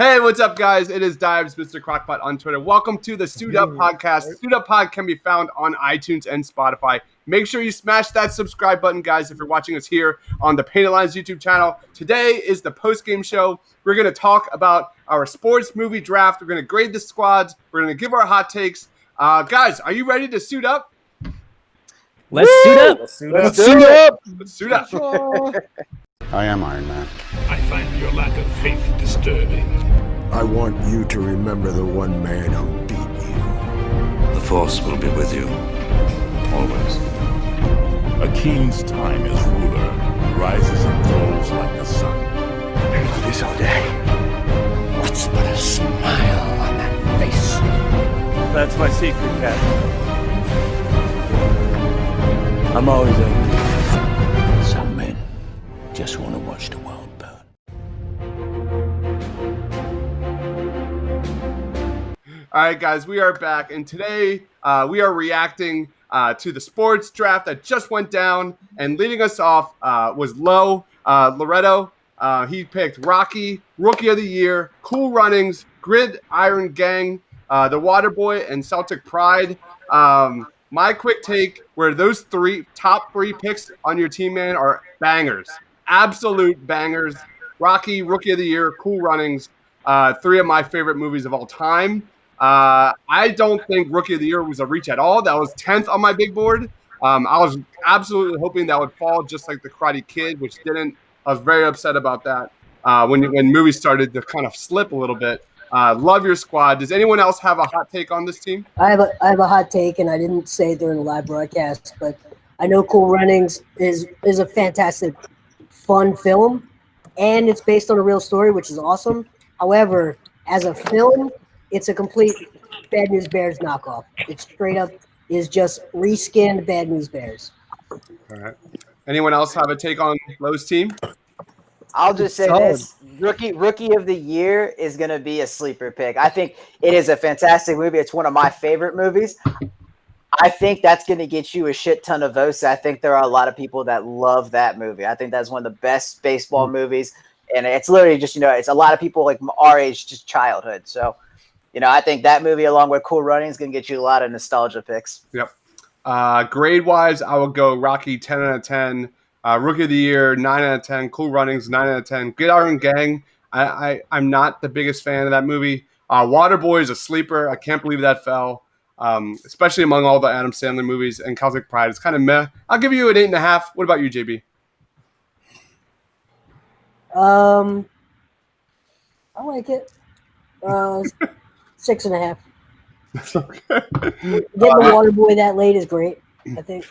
Hey, what's up, guys? It is Dives, Mr. Crockpot on Twitter. Welcome to the Suit Up Podcast. Suit Up Pod can be found on iTunes and Spotify. Make sure you smash that subscribe button, guys, if you're watching us here on the Painted Lines YouTube channel. Today is the post-game show. We're going to talk about our sports movie draft. We're going to grade the squads. We're going to give our hot takes. Guys, are you ready to suit up? Let's suit up. Let's suit up. Let's suit up. I am Iron Man. I find your lack of faith disturbing. I want you to remember the one man who beat you. The Force will be with you, always. A king's time as ruler rises and falls like the sun. I do this all day. What's but a smile on that face? That's my secret, Cat. I'm always angry. Some men just want to watch the world burn. All right, guys, we are back, and today we are reacting to the sports draft that just went down, and leading us off was Loretto. He picked Rocky, Rookie of the Year, Cool Runnings, Gridiron Gang, The Waterboy, and Celtic Pride. My quick take, where those top three picks on your team, man, are bangers. Absolute bangers. Rocky, Rookie of the Year, Cool Runnings, three of my favorite movies of all time. I don't think Rookie of the Year was a reach at all. That was 10th on my big board. I was absolutely hoping that would fall just like The Karate Kid, which didn't. I was very upset about that when movies started to kind of slip a little bit. Love your squad. Does anyone else have a hot take on this team? I have a hot take, and I didn't say it during the live broadcast, but I know Cool Runnings is a fantastic, fun film, and it's based on a real story, which is awesome. However, as a film, it's a complete Bad News Bears knockoff. It straight up is just reskinned Bad News Bears. All right. Anyone else have a take on Lowe's team? I'll just say this. Rookie of the Year is going to be a sleeper pick. I think it is a fantastic movie. It's one of my favorite movies. I think that's going to get you a shit ton of votes. I think there are a lot of people that love that movie. I think that's one of the best baseball movies. And it's literally just, it's a lot of people like our age, just childhood. So, I think that movie along with Cool Running is going to get you a lot of nostalgia picks. Yep. Grade-wise, I would go Rocky 10 out of 10. Rookie of the Year, 9 out of 10. Cool Runnings, 9 out of 10. Gridiron Gang, I'm not the biggest fan of that movie. Waterboy is a sleeper. I can't believe that fell, especially among all the Adam Sandler movies. And Celtic Pride is kind of meh. I'll give you an 8.5. What about you, JB? I like it. 6.5. Getting the Waterboy that late is great, I think.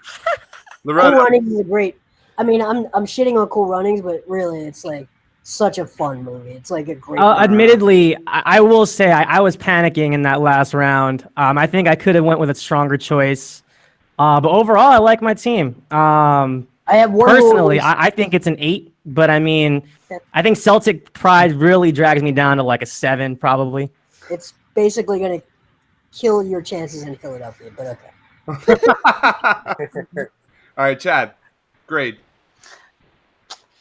Cool Runnings is great. I mean, I'm shitting on Cool Runnings, but really, it's like such a fun movie. It's like a great. Admittedly, I will say I was panicking in that last round. I think I could have went with a stronger choice, but overall, I like my team. I have one personally. I think it's an 8, but I mean, I think Celtic Pride really drags me down to like a 7, probably. It's basically going to kill your chances in Philadelphia, but okay. All right, Chad, grade.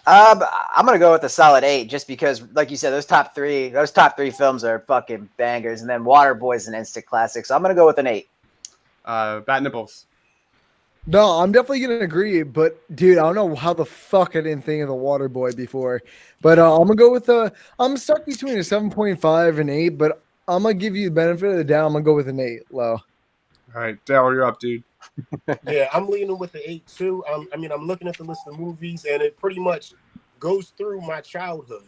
I'm going to go with a solid 8 just because, like you said, those top three films are fucking bangers. And then Waterboy's an instant classic. So I'm going to go with an 8. Bat Nipples. No, I'm definitely going to agree. But, dude, I don't know how the fuck I didn't think of the Waterboy before. But I'm going to go with I'm stuck between a 7.5 and 8, but I'm going to give you the benefit of the doubt. I'm going to go with an 8, low. All right, Dale, you're up, dude. Yeah, I'm leaning with the 8 too. I'm looking at the list of movies, and it pretty much goes through my childhood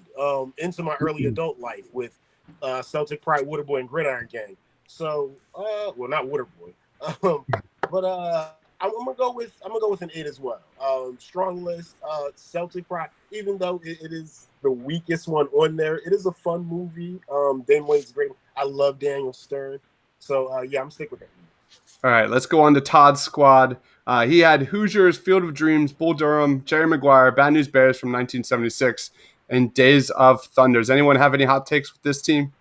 into my early adult life with Celtic Pride, Waterboy, and Gridiron Gang. So, well, not Waterboy, but I'm gonna go with an 8 as well. Strong list. Celtic Pride, even though it is the weakest one on there, it is a fun movie. Dane Wayne's great. I love Daniel Stern. So yeah, I'm sticking with that. All right, let's go on to Todd's squad. He had Hoosiers, Field of Dreams, Bull Durham, Jerry Maguire, Bad News Bears from 1976, and Days of Thunder. Does anyone have any hot takes with this team?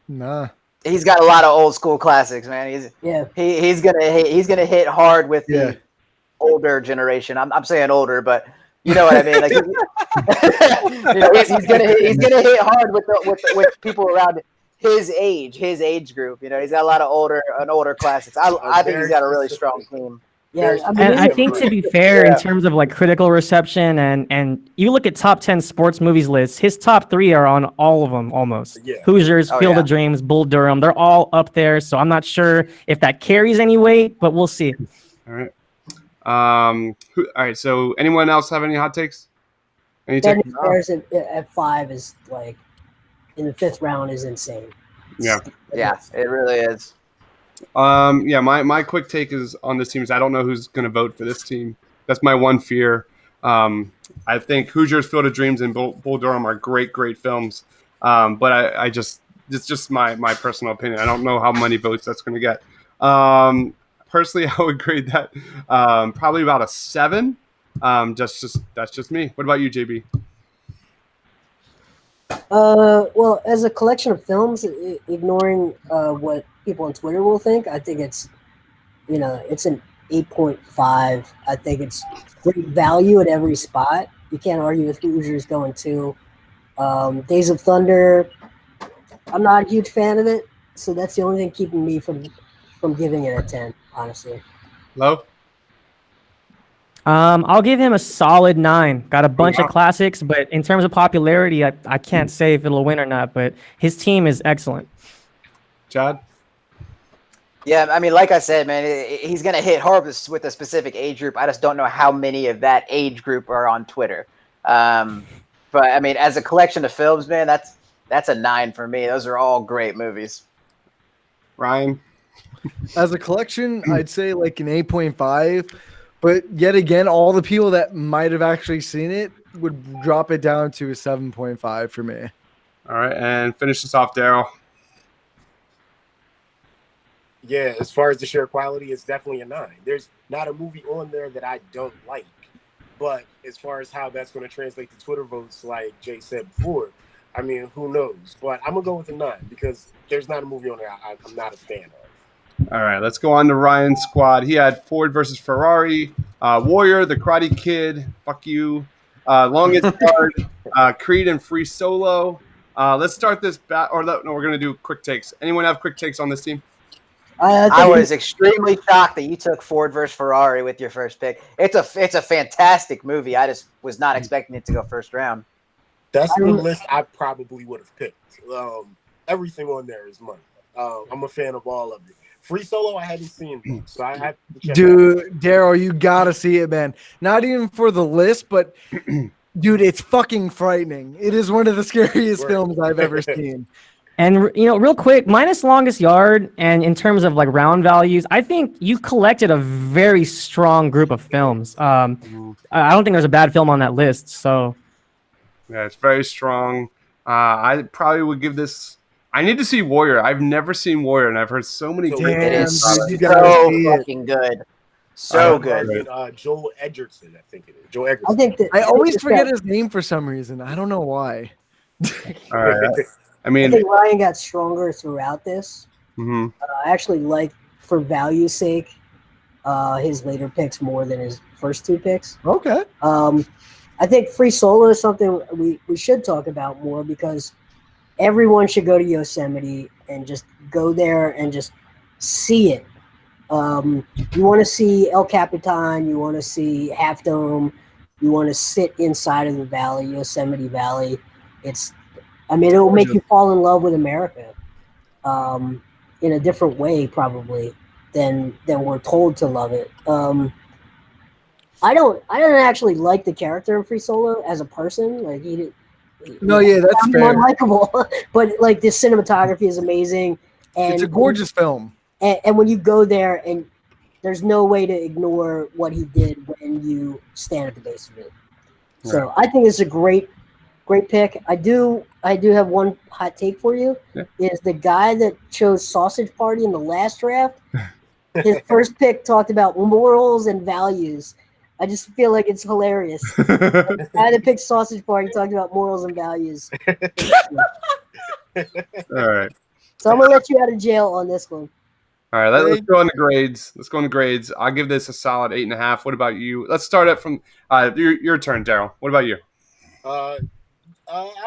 Nah. He's got a lot of old school classics, man. He's gonna hit hard with the older generation. I'm saying older, but You know what I mean? Like, he's gonna hit hard with people around his age group. You know, he's got a lot of older classics. I think he's got a really strong team. Yeah, I mean, And I think to be fair, in terms of like critical reception and you look at top 10 sports movies lists, his top 3 are on all of them almost. Yeah. Hoosiers, Field of Dreams, Bull Durham, they're all up there. So I'm not sure if that carries any weight, but we'll see. All right. All right. So, anyone else have any hot takes? Any takes? Dennis Bears at 5 is like in the 5th round is insane. Yeah. Yeah, it really is. Yeah. My quick take is on this team is I don't know who's going to vote for this team. That's my one fear. I think Hoosiers, Field of Dreams, and Bull Durham are great films. But I just it's just my personal opinion. I don't know how many votes that's going to get. Personally, I would grade that probably about a 7. That's just me. What about you, JB? Well, as a collection of films, ignoring what people on Twitter will think, I think it's an 8.5. I think it's great value at every spot. You can't argue with Hoosiers going 2. Days of Thunder, I'm not a huge fan of it, so that's the only thing keeping me from giving it a 10, honestly. Low? I'll give him a solid 9. Got a bunch of classics, but in terms of popularity, I can't say if it'll win or not, but his team is excellent. Chad? Yeah, I mean, like I said, man, he's going to hit hard with a specific age group. I just don't know how many of that age group are on Twitter. But, I mean, as a collection of films, man, that's a 9 for me. Those are all great movies. Ryan? As a collection, I'd say like an 8.5. But yet again, all the people that might have actually seen it would drop it down to a 7.5 for me. All right, and finish this off, Daryl. Yeah, as far as the sheer quality, it's definitely a 9. There's not a movie on there that I don't like. But as far as how that's going to translate to Twitter votes, like Jay said before, I mean, who knows? But I'm going to go with a 9 because there's not a movie on there I'm not a fan of. All right, let's go on to Ryan's squad. He had Ford versus Ferrari, Warrior, The Karate Kid, fuck you, Longest Yard, Creed, and Free Solo. Let's start this we're going to do quick takes. Anyone have quick takes on this team? I was extremely shocked that you took Ford versus Ferrari with your first pick. It's a fantastic movie. I just was not expecting it to go first round. That's the list I probably would have picked. Everything on there is money. I'm a fan of all of it. Free Solo, I hadn't seen, so I have to check. Dude, Daryl, you gotta see it, man. Not even for the list, but dude, it's fucking frightening. It is one of the scariest films I've ever seen. And real quick, minus Longest Yard, and in terms of like round values, I think you collected a very strong group of films. I don't think there's a bad film on that list. So, yeah, it's very strong. I probably would give this. I need to see Warrior. I've never seen Warrior, and I've heard so many. It is so fucking good. So good. Joel Edgerton, I think it is. Joel Edgerton. I think that I always forget his name for some reason. I don't know why. All right. I mean, I think Ryan got stronger throughout this. Mm-hmm. I actually like, for value's sake, his later picks more than his first 2 picks. Okay. I think Free Solo is something we should talk about more because everyone should go to Yosemite and just go there and just see it. You want to see El Capitan, you want to see Half Dome, you want to sit inside of the valley, Yosemite Valley. It will make you fall in love with America in a different way probably than we're told to love it. I don't actually like the character in Free Solo as a person. Like that's fair. Unlikable, but like the cinematography is amazing, and it's a gorgeous film. And when you go there, and there's no way to ignore what he did when you stand at the base of it. So Right. I think it's a great pick. I do have one hot take for you. Yeah. Is the guy that chose Sausage Party in the last draft? His first pick talked about morals and values. I just feel like it's hilarious. The guy that picked Sausage Party talked about morals and values. All right. So I'm gonna let you out of jail on this one. All right, let's go into grades. I'll give this a solid 8.5. What about you? Let's start up from your turn, Daryl. What about you? I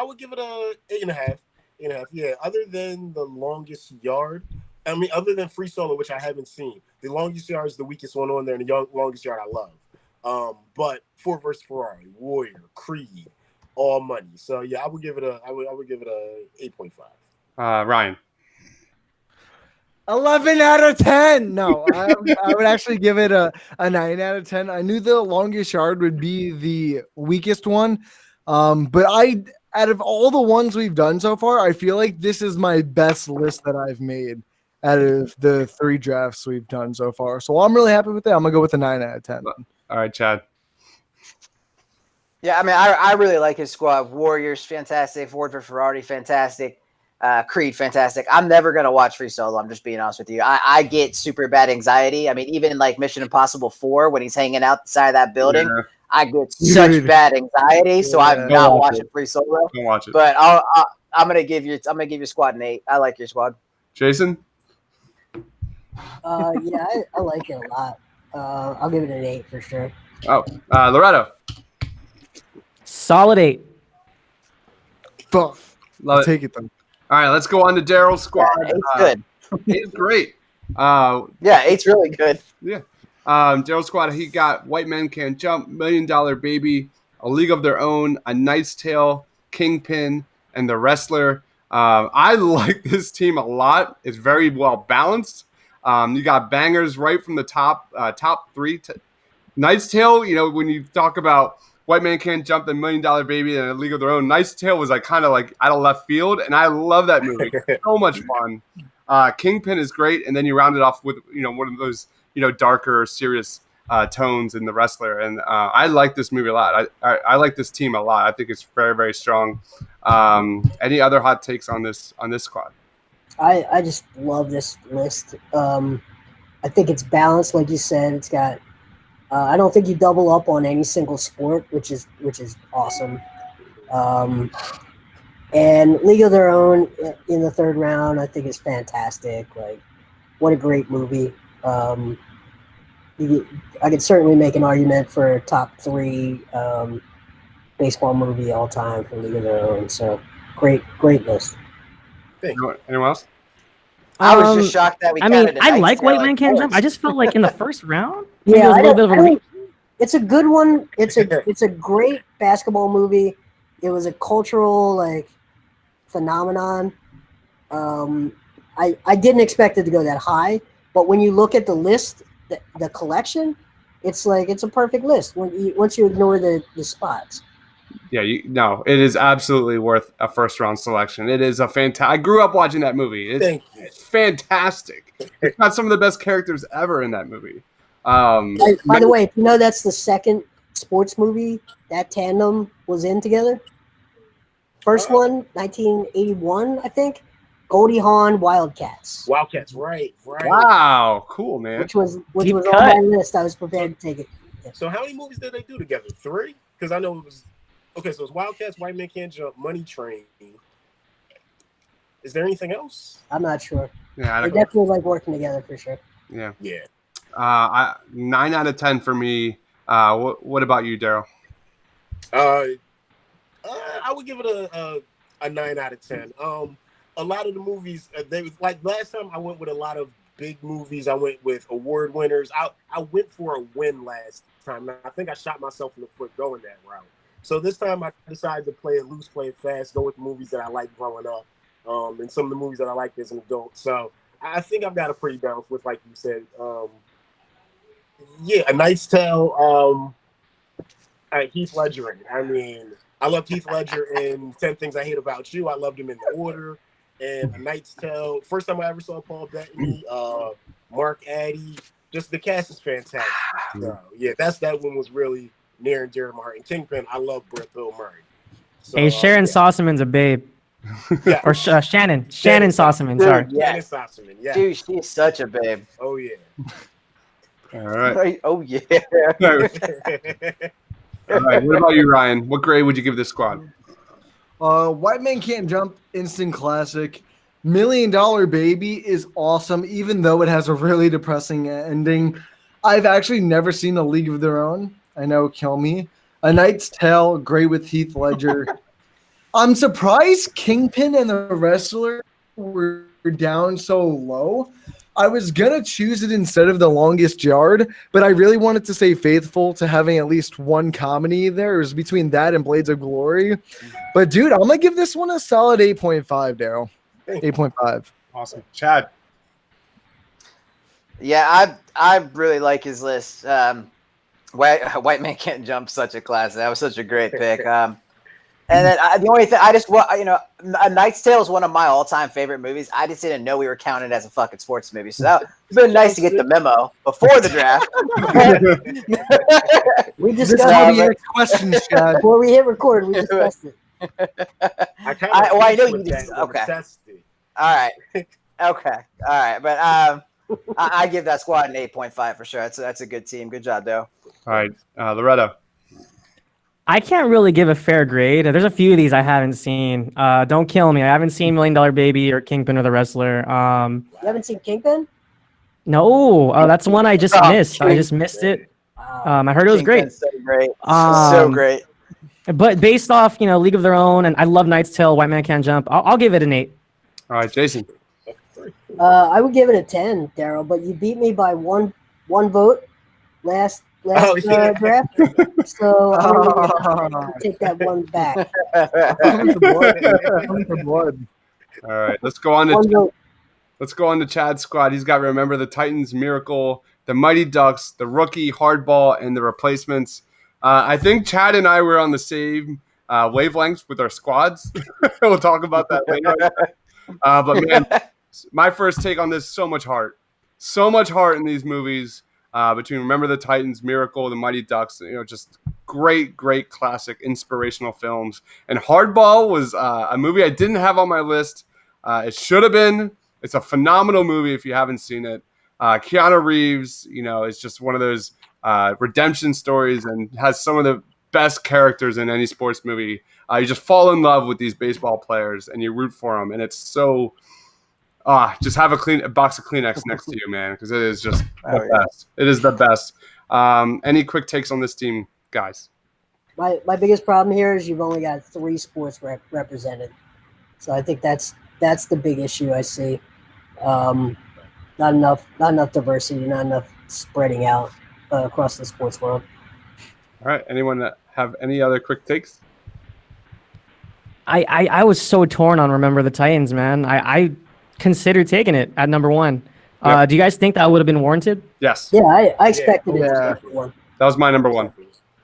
would give it a 8.5. 8.5. Yeah. Other than the longest yard, other than Free Solo, which I haven't seen, the longest yard is the weakest one on there, and the longest yard I love. But Ford versus Ferrari, Warrior, Creed, all money. So yeah, I would give it a 8.5. Ryan. 11 out of 10. No, I would actually give it a 9 out of 10. I knew the longest yard would be the weakest one. But out of all the ones we've done so far, I feel like this is my best list that I've made out of the 3 drafts we've done so far. So I'm really happy with that. I'm going to go with a 9 out of 10. All right, Chad. Yeah, I really like his squad. Warriors, fantastic. Ford for Ferrari, fantastic. Creed, fantastic. I'm never going to watch Free Solo. I'm just being honest with you. I get super bad anxiety. I mean, even in like Mission Impossible 4, when he's hanging out the side of that building, I get such bad anxiety. So I'm not watching Free Solo. Don't watch it. But I'm going to give your squad an 8. I like your squad. Jason? Yeah, I like it a lot. I'll give it an 8 for sure. Oh, Loretto. Solid 8. Fuck. Love it. Take it though. All right, let's go on to Daryl's squad. Yeah, 8's good. 8's great. Yeah, 8's really good. Yeah. Daryl's squad, he got White Men Can't Jump, $1 Million Baby, A League of Their Own, A Knight's Tale, Kingpin, and The Wrestler. I like this team a lot. It's very well balanced. You got bangers right from the top 3. Knight's Tale, when you talk about White Man Can't Jump, The $1 Million Baby, and A League of Their Own, Knight's Tale was like kind of like out of left field, and I love that movie. So much fun. Kingpin is great, and then you round it off with one of those darker, serious tones in The Wrestler, and I like this movie a lot. I like this team a lot. I think it's very, very strong. Any other hot takes on this squad? I just love this list. I think it's balanced, like you said. It's got. I don't think you double up on any single sport, which is awesome. And League of Their Own in the 3rd round, I think is fantastic. Like, what a great movie. I could certainly make an argument for top 3 baseball movie all time for League of Their Own. So great list. Anyone else? I was just shocked that we. I like White Man Can't Jump. I just felt like in the 1st round, yeah, it was a little bit of a reach. It's a good one. It's a great basketball movie. It was a cultural phenomenon. I didn't expect it to go that high, but when you look at the list, the collection, it's a perfect list. Once you ignore the spots. Yeah, it is absolutely worth a 1st round selection. It is a fantastic. I grew up watching that movie. It's fantastic. It's got some of the best characters ever in that movie. By the way, if you know that's the 2nd sports movie that tandem was in together. First one, 1981, I think. Goldie Hawn, Wildcats. Wildcats, right. Wow, cool, man. Which was on my list. I was prepared to take it. Yeah. So how many movies did they do together? 3? Because I know it was. Okay, so it's Wildcats, White Men Can't Jump, Money Train. Is there anything else? I'm not sure. Yeah, they definitely like working together for sure. Yeah. 9 out of 10 for me. What about you, Daryl? I would give it a 9 out of 10. A lot of the movies, they was like last time I went with a lot of big movies. I went with award winners. I went for a win last time. I think I shot myself in the foot going that route. So this time I decided to play it loose, play it fast, go with the movies that I liked growing up, and some of the movies that I liked as an adult. So I think I've got a pretty balanced list, like you said. A Knight's Tale. Heath Ledger in it. I mean, I love Heath Ledger in 10 Things I Hate About You. I loved him in The Order. And A Knight's Tale. First time I ever saw Paul Bettany, Mark Addy. Just the cast is fantastic. So, yeah, that one was really near and dear to my heart. And Kingpin, I love Bill Murray. So, Hey, Sharon Sossaman's a babe. Yeah. Or Shannon Sossaman, sorry. Shannon Sossaman, yeah. Dude, she's such a babe. Oh, yeah. All right. Oh, yeah. All right. What about you, Ryan? What grade would you give this squad? White Man Can't Jump, instant classic. Million Dollar Baby is awesome, even though it has a really depressing ending. I've actually never seen A League of Their Own. I know, kill me. A Knight's Tale, great with Heath Ledger. I'm surprised Kingpin and the Wrestler were down so low. I was gonna choose it instead of The Longest Yard, but I really wanted to stay faithful to having at least one comedy there. It was between that and Blades of Glory. But dude, I'm gonna give this one a solid 8.5, Daryl. 8.5. Awesome. Chad. Yeah, I really like his list. White Man Can't Jump, such a classic. That was such a great pick. And then the only thing A Knight's Tale is one of my all-time favorite movies. I just didn't know we were counted as a fucking sports movie, so that it's been nice to get the memo before the draft. We discussed questions, Chad. before we hit record. We discussed it. I know you just okay. All right, okay, all right, but I give that squad an 8.5 for sure. That's a good team. Good job, though. All right, Loretto. I can't really give a fair grade. There's a few of these I haven't seen. Don't kill me. I haven't seen Million Dollar Baby or Kingpin or The Wrestler. You haven't seen Kingpin? No, that's one I just missed. I just missed it. I heard it was great. So great. So great. But based off, League of Their Own, and I love Knight's Tale, White Man Can't Jump, I'll give it an 8. All right, Jason. I would give it a 10, Daryl, but you beat me by one vote last draft. So I'm gonna take that one back. All right, let's go on to Chad's squad. He's got Remember the Titans, Miracle, the Mighty Ducks, the Rookie, Hardball, and the Replacements. I think Chad and I were on the same wavelengths with our squads. We'll talk about that later. But man, my first take on this, so much heart in these movies. Between Remember the Titans, Miracle, the Mighty Ducks, just great classic inspirational films. And Hardball was a movie I didn't have on my list. It should have been. It's a phenomenal movie if you haven't seen it. Keanu Reeves, is just one of those redemption stories and has some of the best characters in any sports movie. You just fall in love with these baseball players and you root for them, and it's so. Just have a box of Kleenex next to you, man, because it is just the best. It is the best. Any quick takes on this team, guys? My biggest problem here is you've only got 3 sports represented, so I think that's the big issue I see. Not enough diversity, not enough spreading out across the sports world. All right. Anyone that have any other quick takes? I was so torn on Remember the Titans, man. I considered taking it at number 1. Yep. Do you guys think that would have been warranted? Yes. Yeah, I expected it to be number 1. That was my number 1.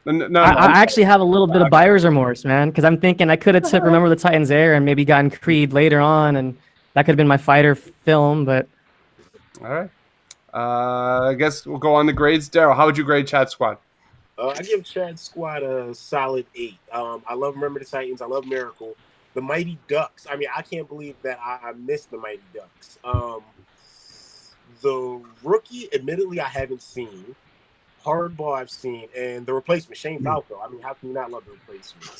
No, I actually have a little bit of buyer's remorse, man, because I'm thinking I could have took Remember the Titans there and maybe gotten Creed later on, and that could have been my fighter film. But all right, I guess we'll go on to grades. Daryl, how would you grade Chad's squad? I give Chad's squad a solid 8. I love Remember the Titans. I love Miracle. The Mighty Ducks. I mean, I can't believe that I missed the Mighty Ducks. The Rookie, admittedly, I haven't seen. Hardball, I've seen, and the Replacement, Shane Falco. I mean, how can you not love the Replacements?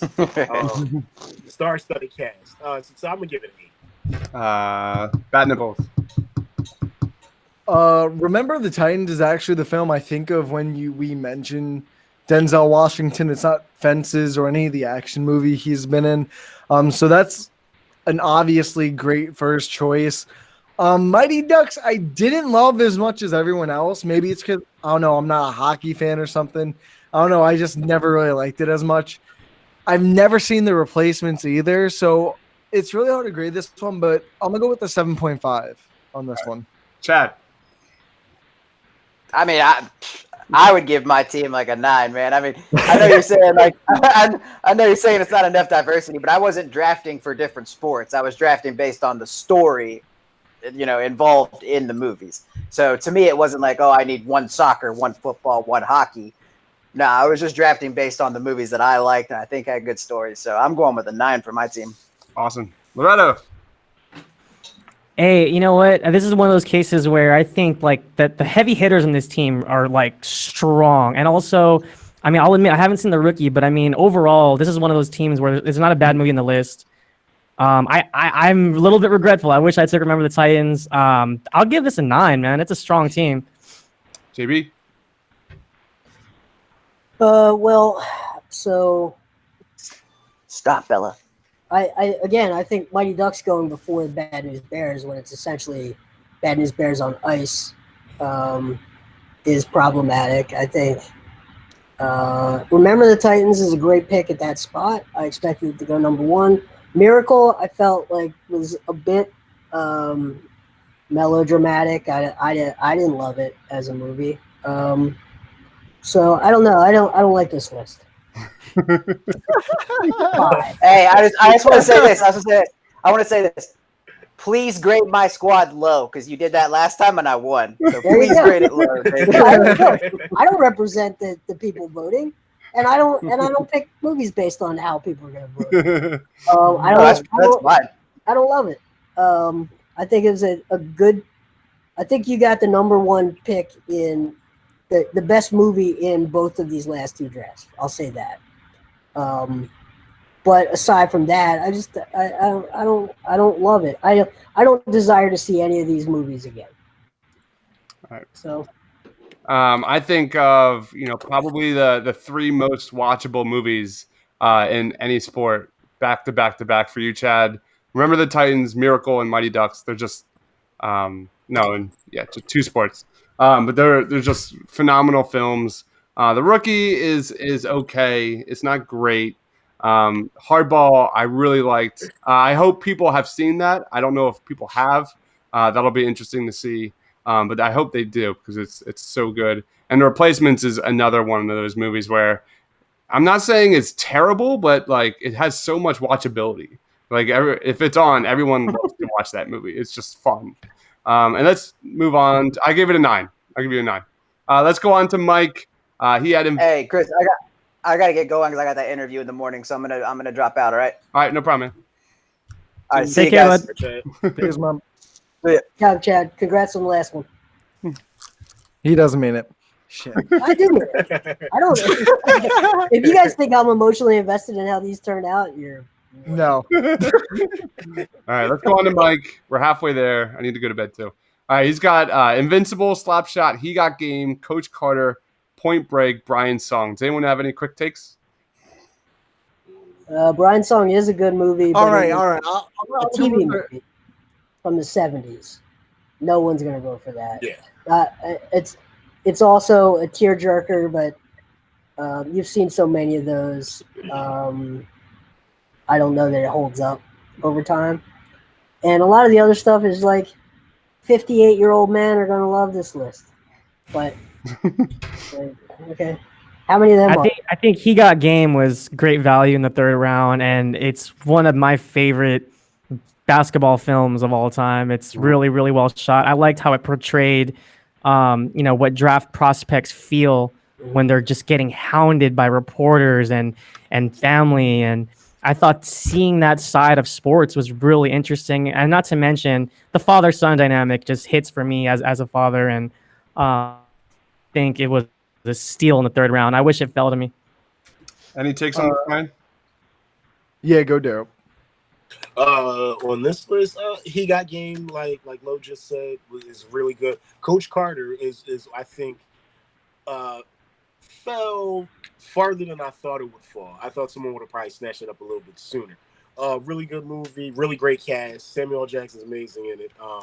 Star-studded cast. So I'm gonna give it an 8. Bat nipples. Remember the Titans is actually the film I think of when we mention Denzel Washington. It's not Fences or any of the action movie he's been in. So that's an obviously great first choice. Mighty Ducks, I didn't love as much as everyone else. Maybe it's because, I don't know, I'm not a hockey fan or something. I don't know. I just never really liked it as much. I've never seen The Replacements either. So it's really hard to grade this one, but I'm going to go with the 7.5 on this one. Chad. I mean, I would give my team like a 9, man. I mean, I know you're saying I know you're saying it's not enough diversity, but I wasn't drafting for different sports. I was drafting based on the story, involved in the movies. So to me, it wasn't like, I need one soccer, one football, one hockey. No, I was just drafting based on the movies that I liked, and I think had good stories. So I'm going with a 9 for my team. Awesome. Loretto. Hey, you know what? This is one of those cases where I think that the heavy hitters in this team are strong. And also, I mean, I'll admit I haven't seen The Rookie, but I mean, overall, this is one of those teams where it's not a bad movie in the list. I'm a little bit regretful. I wish I took Remember the Titans. I'll give this a 9, man. It's a strong team. JB. Well, so Stop, Bella. I think Mighty Ducks going before the Bad News Bears when it's essentially Bad News Bears on ice is problematic. I think Remember the Titans is a great pick at that spot. I expected it to go number 1. Miracle, I felt like was a bit melodramatic. I didn't love it as a movie. So I don't know. I don't like this list. Hey, I just want to say this. I want to say this. Please grade my squad low because you did that last time and I won. So please grade it low. I don't represent the people voting, and I don't pick movies based on how people are going to vote. That's fine. I don't love it. I think it was a good. I think you got the number 1 pick in the best movie in both of these last 2 drafts. I'll say that. But aside from that, I don't love it. I don't desire to see any of these movies again. All right. So, I think of probably the 3 most watchable movies in any sport back to back for you, Chad. Remember the Titans, Miracle, and Mighty Ducks. They're just just 2 sports. But they're just phenomenal films. The Rookie is okay. It's not great. Hardball, I really liked. I hope people have seen that. I don't know if people have. That'll be interesting to see. But I hope they do because it's so good. And The Replacements is another one of those movies where I'm not saying it's terrible, but like it has so much watchability. Like if it's on, everyone loves to watch that movie. It's just fun. And let's move on. I gave it a 9. I'll give you a 9. Let's go on to Mike. He had him. Hey, Chris, I gotta get going because I got that interview in the morning, so I'm gonna drop out. All right. All right, no problem, man. All right, see you guys. Cheers, Mom. yeah, Chad, congrats on the last one. He doesn't mean it. Shit. I do. I don't. If you guys think I'm emotionally invested in how these turn out, you're. No. All right, let's go on to Mike. We're halfway there. I need to go to bed too. All right, he's got Invincible, Slapshot, He Got Game, Coach Carter, Point Break, Brian's Song. Does anyone have any quick takes? Brian's Song is a good movie. All right. A TV movie from the 70s. No one's gonna vote for that. Yeah. It's also a tearjerker, but you've seen so many of those. I don't know that it holds up over time. And a lot of the other stuff is like 58-year-old men are gonna love this list. But okay. How many of them I think He Got Game was great value in the 3rd round, and it's one of my favorite basketball films of all time. It's really, really well shot. I liked how it portrayed, what draft prospects feel when they're just getting hounded by reporters and family. And I thought seeing that side of sports was really interesting. And not to mention the father-son dynamic just hits for me as a father. And I think it was a steal in the 3rd round. I wish it fell to me. Any takes on this, Brian? Yeah, go Daryl. On this list, He Got Game, like Lo just said, is really good. Coach Carter is I think fell farther than I thought it would fall. I thought someone would have probably snatched it up a little bit sooner. Really good movie, really great cast. Samuel L. Jackson's amazing in it. I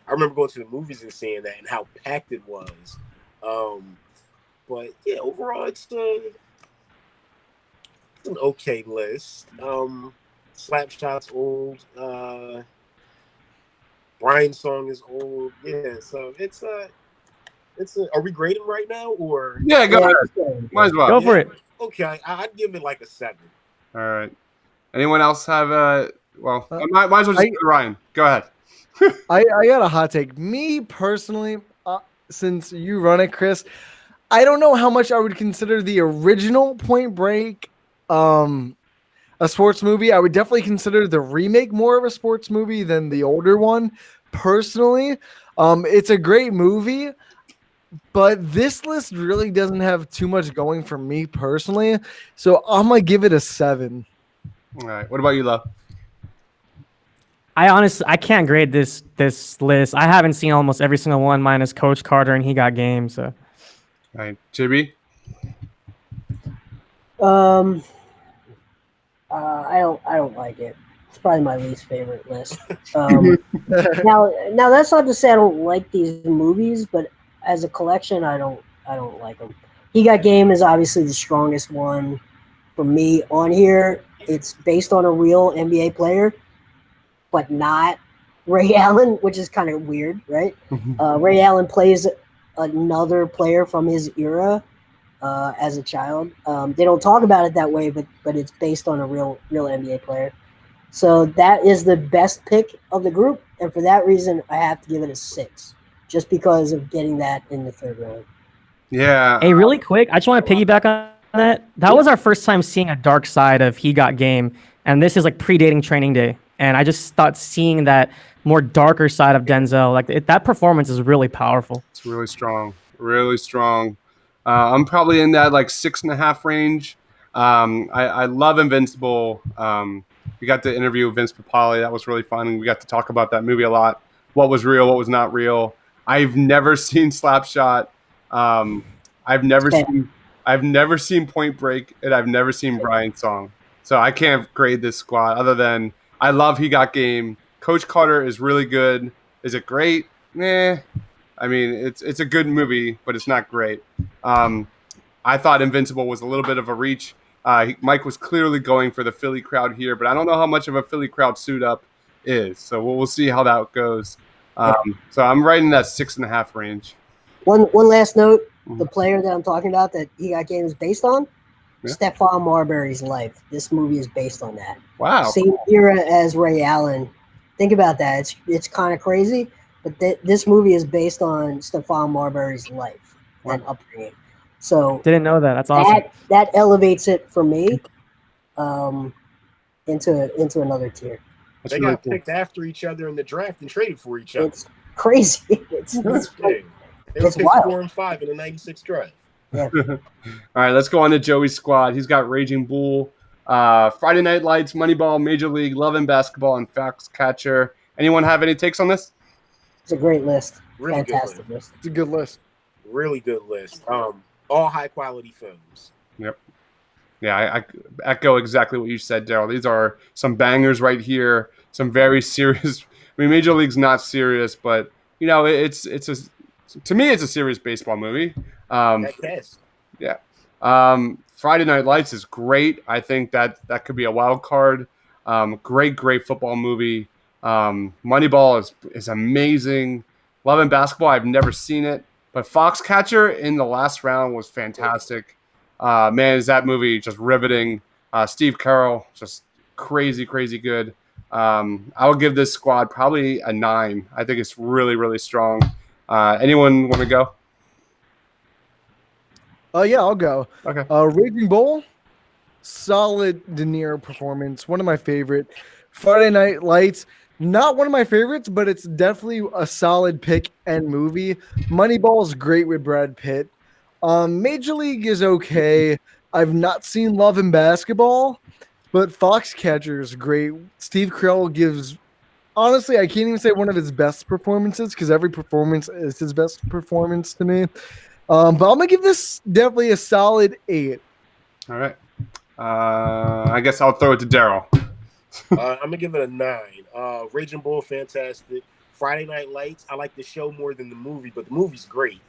remember going to the movies and seeing that and how packed it was. But yeah, overall, it's an okay list. Slapshot's old. Brian's Song is old. Yeah, so it's a. Are we grading right now or? Yeah, go ahead. Might as well. Go for it. Okay, I'd give it like a 7. All right. Anyone else have might as well just go to Ryan. Go ahead. I got a hot take. Me personally, since you run it, Chris, I don't know how much I would consider the original Point Break a sports movie. I would definitely consider the remake more of a sports movie than the older one. Personally, it's a great movie, but this list really doesn't have too much going for me personally. So I'm gonna give it a 7. All right. What about you, Lo? I can't grade this list. I haven't seen almost every single one minus Coach Carter and He Got Game. So, All right, JB. Um, I don't like it. It's probably my least favorite list. Now that's not to say I don't like these movies, but as a collection, I don't like them. He Got Game is obviously the strongest one for me on here. It's based on a real NBA player, but not Ray Allen, which is kind of weird, right? Ray Allen plays another player from his era as a child. They don't talk about it that way, but it's based on a real NBA player. So that is the best pick of the group, and for that reason, I have to give it a 6, just because of getting that in the 3rd round. Yeah. hey, really quick, I just want to piggyback on that. That was our first time seeing a dark side of He Got Game, and this is like predating Training Day. And I just thought seeing that more darker side of Denzel, like that performance is really powerful. It's really strong, really strong. I'm probably in that like 6.5 range. I love Invincible. We got to interview Vince Papale. That was really fun. We got to talk about that movie a lot. What was real, what was not real. I've never seen Slapshot. I've never seen Point Break, and I've never seen Brian's Song. So I can't grade this squad other than I love He Got Game. Coach Carter is really good. Is it great? Nah. I mean, it's a good movie, but it's not great. I thought Invincible was a little bit of a reach. Mike was clearly going for the Philly crowd here, but I don't know how much of a Philly crowd suit up is. So we'll see how that goes. So I'm right in that 6.5 range. One last note: the player that I'm talking about that He Got Game is based on, Stephon Marbury's life. This movie is based on that. Wow. Same era as Ray Allen. Think about that. It's kind of crazy, but this movie is based on Stephon Marbury's life and upbringing. So didn't know that. That's awesome. That elevates it for me into another tier. They got picked after each other in the draft and traded for each other. It's crazy. It's They were picked 4 and 5 in the '96 draft. Yeah. All right, let's go on to Joey's squad. He's got Raging Bull, Friday Night Lights, Moneyball, Major League, Love and Basketball, and Foxcatcher. Anyone have any takes on this? It's a great list. Really Fantastic list. It's a good list. Really good list. All high quality films. Yep. Yeah, I echo exactly what you said, Daryl. These are some bangers right here. Some very serious. I mean, Major League's not serious, but you know, to me, it's a serious baseball movie. Yeah. Friday Night Lights is great. I think that could be a wild card. Great football movie. Moneyball is amazing. Love and Basketball, I've never seen it, but Foxcatcher in the last round was fantastic. Man, is that movie just riveting. Steve Carell, just crazy good. I would give this squad probably a 9. I think it's really strong. Anyone want to go? Yeah, I'll go. Okay. Raging Bull, solid De Niro performance. One of my favorite. Friday Night Lights, not one of my favorites, but it's definitely a solid pick and movie. Moneyball's great with Brad Pitt. Major League is okay. I've not seen Love and Basketball, but Foxcatcher is great. Steve Carell gives, honestly, I can't even say one of his best performances because every performance is his best performance to me. But I'm going to give this definitely a solid 8. All right. I guess I'll throw it to Daryl. I'm going to give it a 9. Raging Bull, fantastic. Friday Night Lights, I like the show more than the movie, but the movie's great.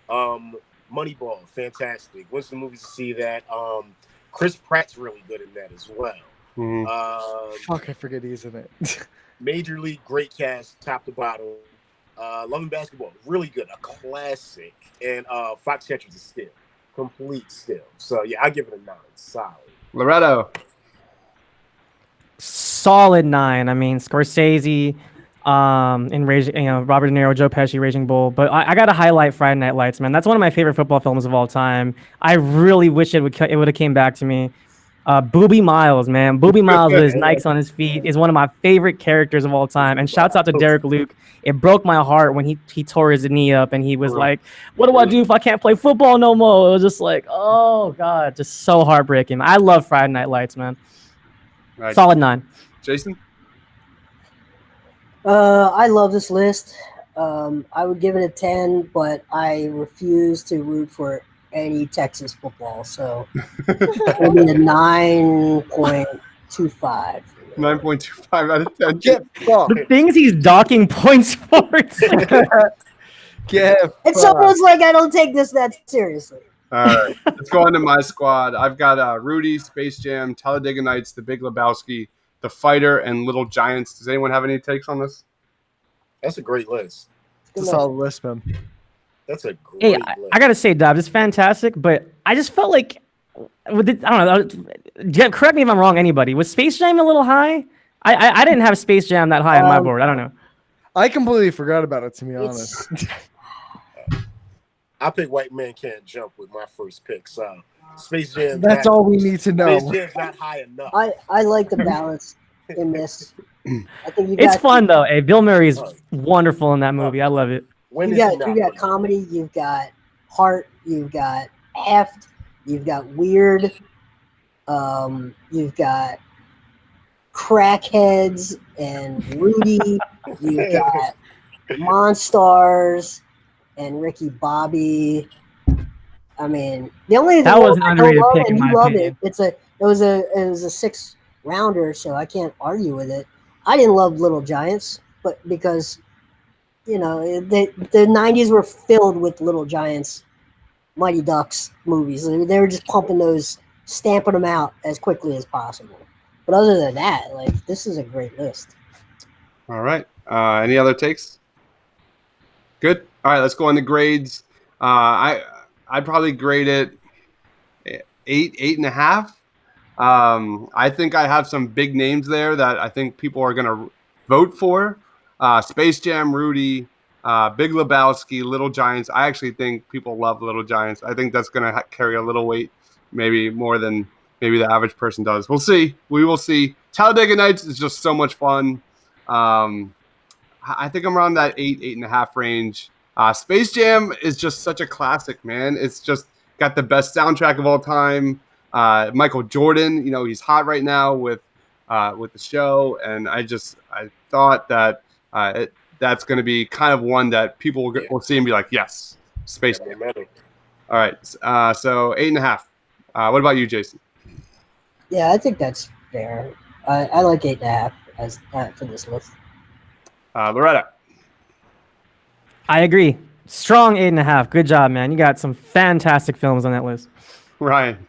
Moneyball, fantastic. Went to the movies to see that. Chris Pratt's really good in that as well. Fuck, I forget he's in it. Major League, great cast, top to bottom. Love and Basketball, really good, a classic. And Foxcatcher's a still, complete still. So yeah, I give it a 9, solid. Loretto. Solid 9. I mean, Scorsese, in Raging, Robert De Niro, Joe Pesci, Raging Bull. But I got to highlight Friday Night Lights, man. That's one of my favorite football films of all time. I really wish it would have came back to me. Booby Miles, man. Booby Miles with his Nikes on his feet is one of my favorite characters of all time. And shouts out to Derek Luke. It broke my heart when he tore his knee up and he was like, what do I do if I can't play football no more? It was just like, oh, God, just so heartbreaking. I love Friday Night Lights, man. Right. Solid 9. Jason? I love this list. I would give it a 10, but I refuse to root for any Texas football. So it'll be a 9.25. 9.25 out of 10. Get fucked. The things he's docking points for. It's like, Get It's fucked. almost like I don't take this that seriously. All right, let's go on to my squad. I've got Rudy, Space Jam, Talladega Nights, The Big Lebowski, The Fighter, and Little Giants. Does anyone have any takes on this? That's a great list. It's a solid list, man. That's a great hey, list. I gotta say, Dubs, it's fantastic, but I just felt like, I don't know. Correct me if I'm wrong. Anybody, was Space Jam a little high? I didn't have Space Jam that high on my board. I don't know. I completely forgot about it, to be honest. I picked White Man Can't Jump with my first pick. So Space Jam. That's all we need to know. Space Jam's not high enough. I like the balance in this. I think It's fun though. Hey, Bill Murray's wonderful in that movie. I love it. When You got comedy, you've got heart, you've got heft, you've got weird, you've got crackheads and Rudy, you've got Monstars and Ricky Bobby. I mean, the only That thing was an I underrated love, pick, in and my you loved opinion. it. It was a 6-rounder, so I can't argue with it. I didn't love Little Giants, but because the 90s were filled with Little Giants, Mighty Ducks movies. They were just pumping those, stamping them out as quickly as possible. But other than that, like, this is a great list. All right. Any other takes? Good. All right, let's go on to grades. I'd probably grade it 8.5. I think I have some big names there that I think people are gonna vote for. Space Jam, Rudy, Big Lebowski, Little Giants. I actually think people love Little Giants. I think that's gonna carry a little weight, maybe more than maybe the average person does. We'll see. We will see. Talladega Nights is just so much fun. I think I'm around that 8.5 range. Space Jam is just such a classic, man. It's just got the best soundtrack of all time. Michael Jordan, he's hot right now with the show, and I thought that that's going to be kind of one that people will see and be like, yes, Space Jam. All right, so 8.5. What about you, Jason? Yeah, I think that's fair. I like 8.5 as for this list. Loretta. I agree. Strong 8.5. Good job, man. You got some fantastic films on that list. Ryan.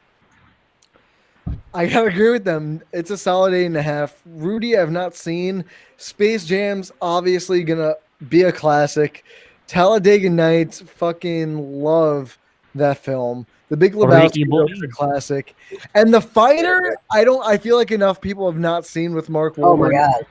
I gotta agree with them. It's a solid 8.5. Rudy, I've not seen. Space Jam's obviously gonna be a classic. Talladega Nights, fucking love that film. The Big Lebowski is a classic. And The Fighter, I feel like enough people have not seen with Mark Wahlberg. Oh my God.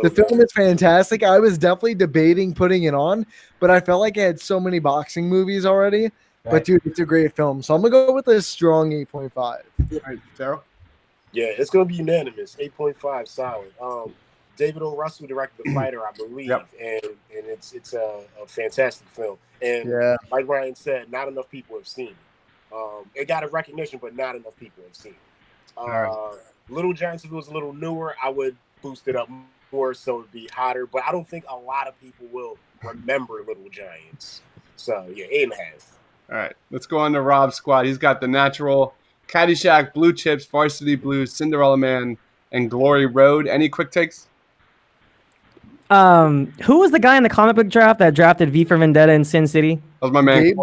The film is fantastic. I was definitely debating putting it on, but I felt like I had so many boxing movies already. Right. But dude, it's a great film. So I'm gonna go with a strong 8.5. All right, Daryl? Yeah, it's gonna be unanimous. 8.5 solid. David O. Russell directed The Fighter, I believe, and it's a fantastic film. And like Ryan said, not enough people have seen it. It got a recognition, but not enough people have seen it. Little Giants, if it was a little newer, I would boost it up more so it'd be hotter. But I don't think a lot of people will remember Little Giants. So yeah, 8.5. All right, let's go on to Rob's squad. He's got The Natural, Caddyshack, Blue Chips, Varsity Blues, Cinderella Man, and Glory Road. Any quick takes? Who was the guy in the comic book draft that drafted V for Vendetta in Sin City? That was my man,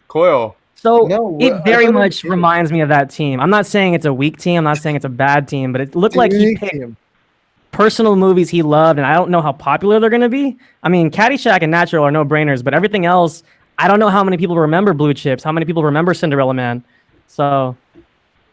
Coyle. So it very much reminds me of that team. I'm not saying it's a weak team. I'm not saying it's a bad team, but it looked like he picked personal movies he loved, and I don't know how popular they're going to be. I mean, Caddyshack and Natural are no-brainers, but everything else, I don't know how many people remember Blue Chips, how many people remember Cinderella Man. So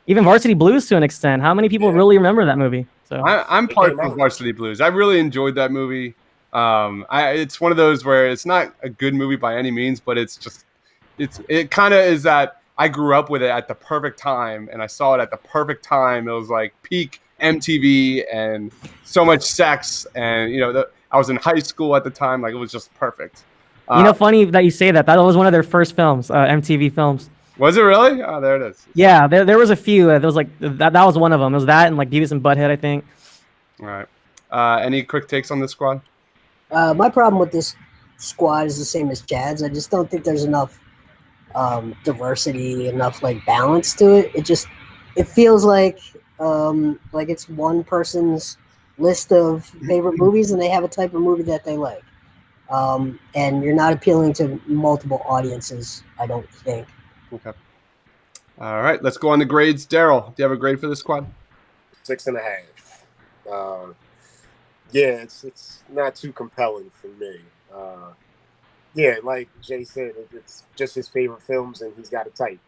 even Varsity Blues to an extent, how many people really remember that movie? So I'm part of Varsity Blues. I really enjoyed that movie. It's one of those where it's not a good movie by any means, but it kind of is that I grew up with it at the perfect time, and I saw it at the perfect time. It was like peak MTV and so much sex, and I was in high school at the time. Like, it was just perfect. Funny that you say that. That was one of their first films, MTV films. Was it really? Oh, there it is. Yeah, there was a few. There was like that was one of them. It was that and like Beavis and Butthead, I think. All right. Any quick takes on this squad? My problem with this squad is the same as Chad's. I just don't think there's enough diversity, enough like balance to it. It feels like it's one person's list of favorite movies, and they have a type of movie that they like. And you're not appealing to multiple audiences, I don't think. Okay. All right, let's go on to grades. Daryl, do you have a grade for this squad? 6.5. Yeah, it's not too compelling for me. Yeah, like Jay said, it's just his favorite films, and he's got a type.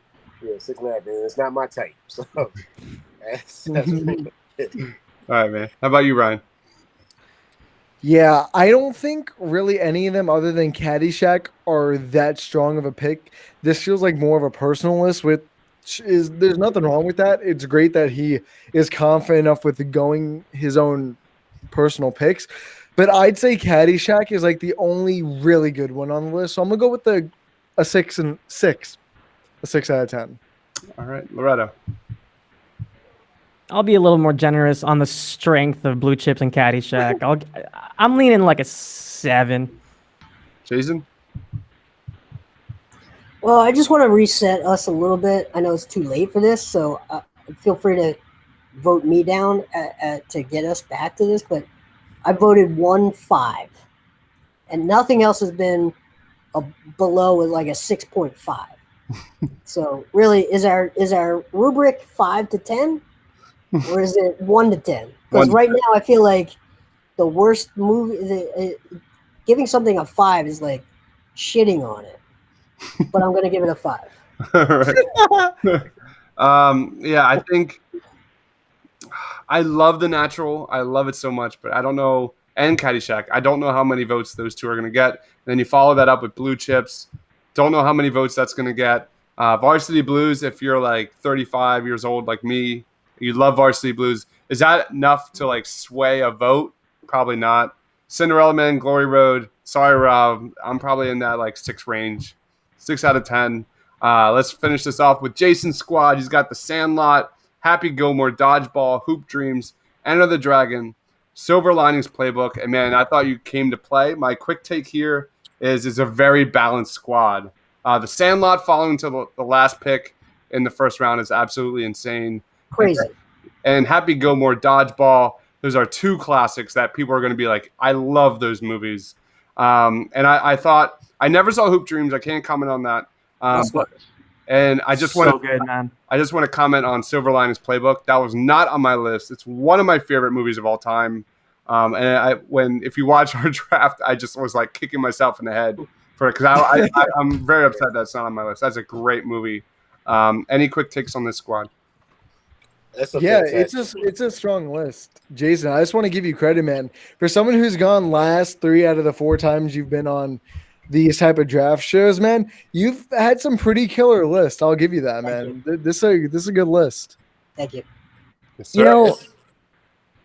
Yeah, 6.5, and it's not my type. So that's pretty it. All right, man. How about you, Ryan? Yeah, I don't think really any of them other than Caddyshack are that strong of a pick. This feels like more of a personal list, which is there's nothing wrong with that. It's great that he is confident enough with going his own personal picks. But I'd say Caddyshack is like the only really good one on the list. So I'm gonna go with a 6 out of 10. All right, Loretto. I'll be a little more generous on the strength of Blue Chips and Caddyshack. I'm leaning like a 7. Jason? Well, I just want to reset us a little bit. I know it's too late for this, so feel free to vote me down to get us back to this. But I voted 1.5, and nothing else has been below with like a 6.5. So really, is our rubric 5 to 10, or is it 1 to 10? Because right now I feel like the worst movie, giving something a 5 is like shitting on it. But I'm gonna give it a 5. Yeah, I think I love The Natural. I love it so much, but I don't know. And Caddyshack, I don't know how many votes those two are going to get. And then you follow that up with Blue Chips. Don't know how many votes that's going to get. Varsity Blues, if you're like 35 years old like me, you love Varsity Blues. Is that enough to like sway a vote? Probably not. Cinderella Man, Glory Road. Sorry, Rob. I'm probably in that like 6 range. 6 out of 10. Let's finish this off with Jason's squad. He's got The Sandlot, Happy Gilmore, Dodgeball, Hoop Dreams, Enter the Dragon, Silver Linings Playbook. And man, I thought you came to play. My quick take here is it's a very balanced squad. The Sandlot following to the last pick in the first round is absolutely insane. Crazy. And Happy Gilmore, Dodgeball. Those are 2 classics that people are going to be like, I love those movies. And I thought I never saw Hoop Dreams. I can't comment on that. And I just want to comment on Silver Linings Playbook. That was not on my list. It's one of my favorite movies of all time. And if you watch our draft, I just was like kicking myself in the head for it because I'm very upset that's not on my list. That's a great movie. Any quick takes on this squad? It's a strong list, Jason. I just want to give you credit, man, for someone who's gone last 3 out of the 4 times you've been on these type of draft shows, man. You've had some pretty killer lists. I'll give you that, man. This is a good list. Thank you. Yes, You know,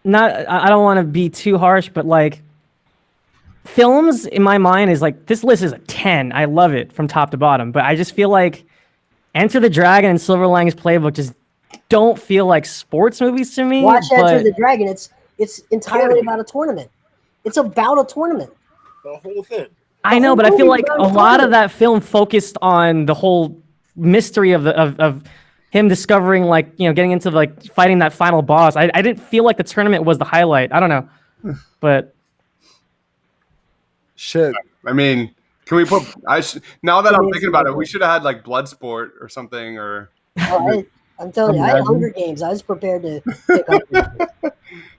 I don't want to be too harsh, but like films in my mind is like this list is a 10. I love it from top to bottom, but I just feel like Enter the Dragon and Silver Linings Playbook just don't feel like sports movies to me. Watch Enter the Dragon. It's entirely about a tournament. It's about a tournament. The whole thing. I know, but I feel like a lot of that film focused on the whole mystery of him discovering, like, you know, getting into like fighting that final boss. I didn't feel like the tournament was the highlight. I don't know, but shit. I mean, can we put? Now that I'm thinking about it, we should have had like Bloodsport or something, or. I'm telling you, I had Hunger Games. I was prepared to pick up.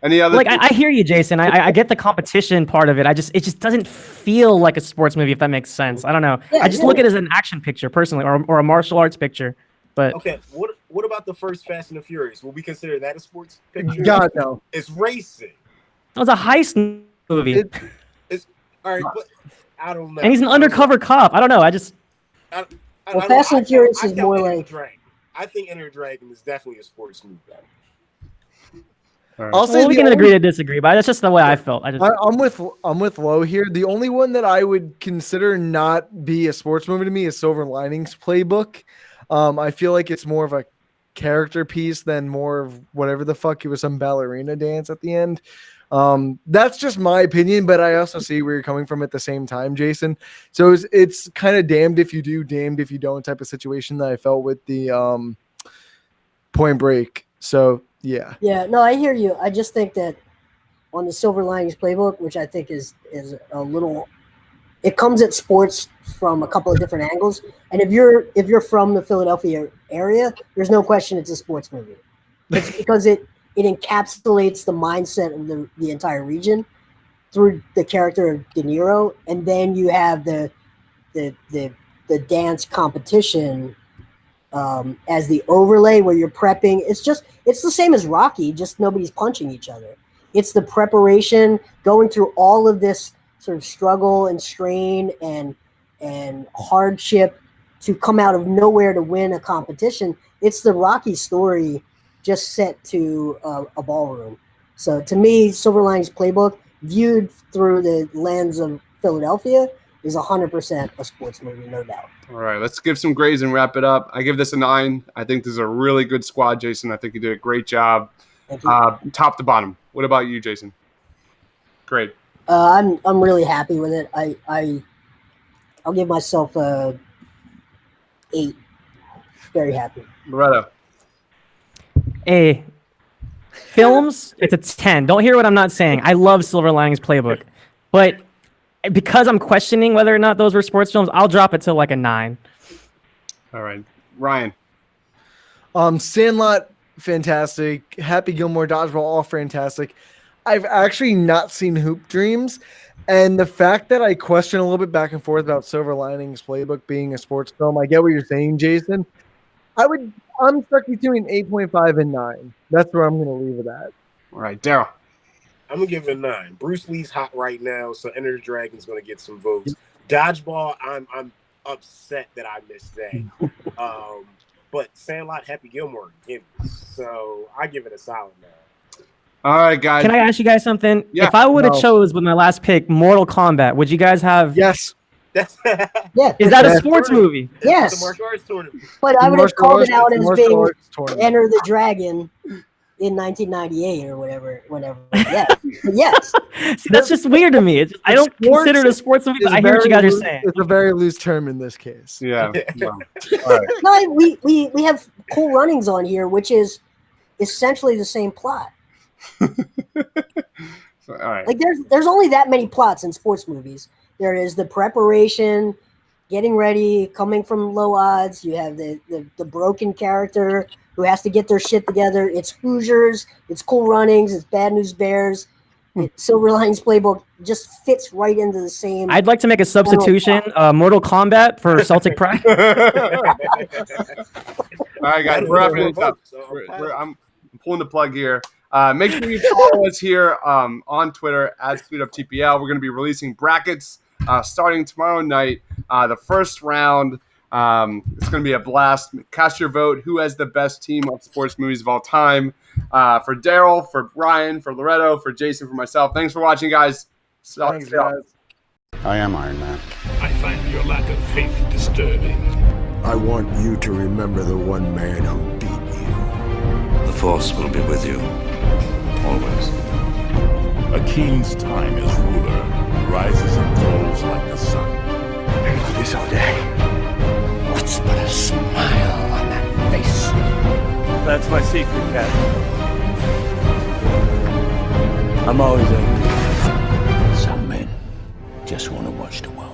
Any other? Like, I hear you, Jason. I get the competition part of it. It just doesn't feel like a sports movie, if that makes sense. I don't know. I just look at it as an action picture personally, or a martial arts picture. But okay, what about the first Fast and the Furious? Will we consider that a sports picture? God, no. It's racing. It was a heist movie. It's all right, but I don't know. And he's an undercover cop. I don't know. Fast and Furious is more like. I think Enter the Dragon is definitely a sports movie. Right. I'll say we can agree to disagree, but that's just the way I felt. I'm with Lo here. The only one that I would consider not be a sports movie to me is Silver Linings Playbook. I feel like it's more of a character piece than more of whatever the fuck. It was some ballerina dance at the end. That's just my opinion, but I also see where you're coming from at the same time, Jason. So it's kind of damned if you do, damned if you don't type of situation that I felt with the Point Break. So yeah. Yeah, no, I hear you. I just think that on the Silver Linings Playbook, which I think is a little, it comes at sports from a couple of different angles. And if you're from the Philadelphia area, there's no question it's a sports movie. It's because it encapsulates the mindset of the entire region through the character of De Niro, and then you have the dance competition as the overlay where you're prepping. It's the same as Rocky, just nobody's punching each other. It's the preparation, going through all of this sort of struggle and strain and hardship to come out of nowhere to win a competition. It's the Rocky story just set to a ballroom. So to me, Silver Linings Playbook, viewed through the lens of Philadelphia, is 100% a sports movie, no doubt. All right, let's give some grades and wrap it up. I give this a 9. I think this is a really good squad, Jason. I think you did a great job, top to bottom. What about you, Jason? Great. I'm really happy with it. I'll give myself a 8. Very happy. Loretto. Films, it's a 10. Don't hear what I'm not saying. I love Silver Linings Playbook, but because I'm questioning whether or not those were sports films, I'll drop it to like a 9. All right, Ryan. Sandlot, fantastic. Happy Gilmore, Dodgeball, all fantastic. I've actually not seen Hoop Dreams, and the fact that I question a little bit back and forth about Silver Linings Playbook being a sports film, I get what you're saying, Jason. I'm stuck between 8.5 and 9. That's where I'm going to leave it at. All right, Daryl. I'm gonna give it a 9. Bruce Lee's hot right now, so Enter the Dragon's gonna get some votes. Dodgeball, I'm upset that I missed that. But Sandlot, Happy Gilmore, so I give it a solid 9. All right, guys. Can I ask you guys something? Yeah. If I would have chose with my last pick Mortal Kombat, would you guys have? Yes. Yeah. Is that a sports movie? Yes. The martial arts tournament. But I would have called it out as being tournament. Enter the Dragon in 1998 or whenever. Yeah. Yes. See, that's just weird to me. I don't consider it a sports movie, but I hear what you guys are saying. It's a very loose term in this case. Yeah. All right. No, we have Cool Runnings on here, which is essentially the same plot. All right. Like there's only that many plots in sports movies. There is the preparation, getting ready, coming from low odds. You have the broken character who has to get their shit together. It's Hoosiers, it's Cool Runnings, it's Bad News Bears. Silver Linings Playbook just fits right into the same. I'd like to make a substitution: Mortal Kombat for Celtic Pride. All right, guys, we're wrapping it up. I'm pulling the plug here. Make sure you follow us here on Twitter at SpeedUpTPL. We're going to be releasing brackets starting tomorrow night. The first round, it's going to be a blast. Cast your vote. Who has the best team of sports movies of all time? For Daryl, for Ryan, for Loretto, for Jason, for myself. Thanks for watching, guys. Thanks, guys. I am Iron Man. I find your lack of faith disturbing. I want you to remember the one man who beat you. The Force will be with you. Always. A king's time as ruler rises and falls like the sun. I do this all day. What's but a smile on that face? That's my secret, Captain. I'm always angry. Some men just want to watch the world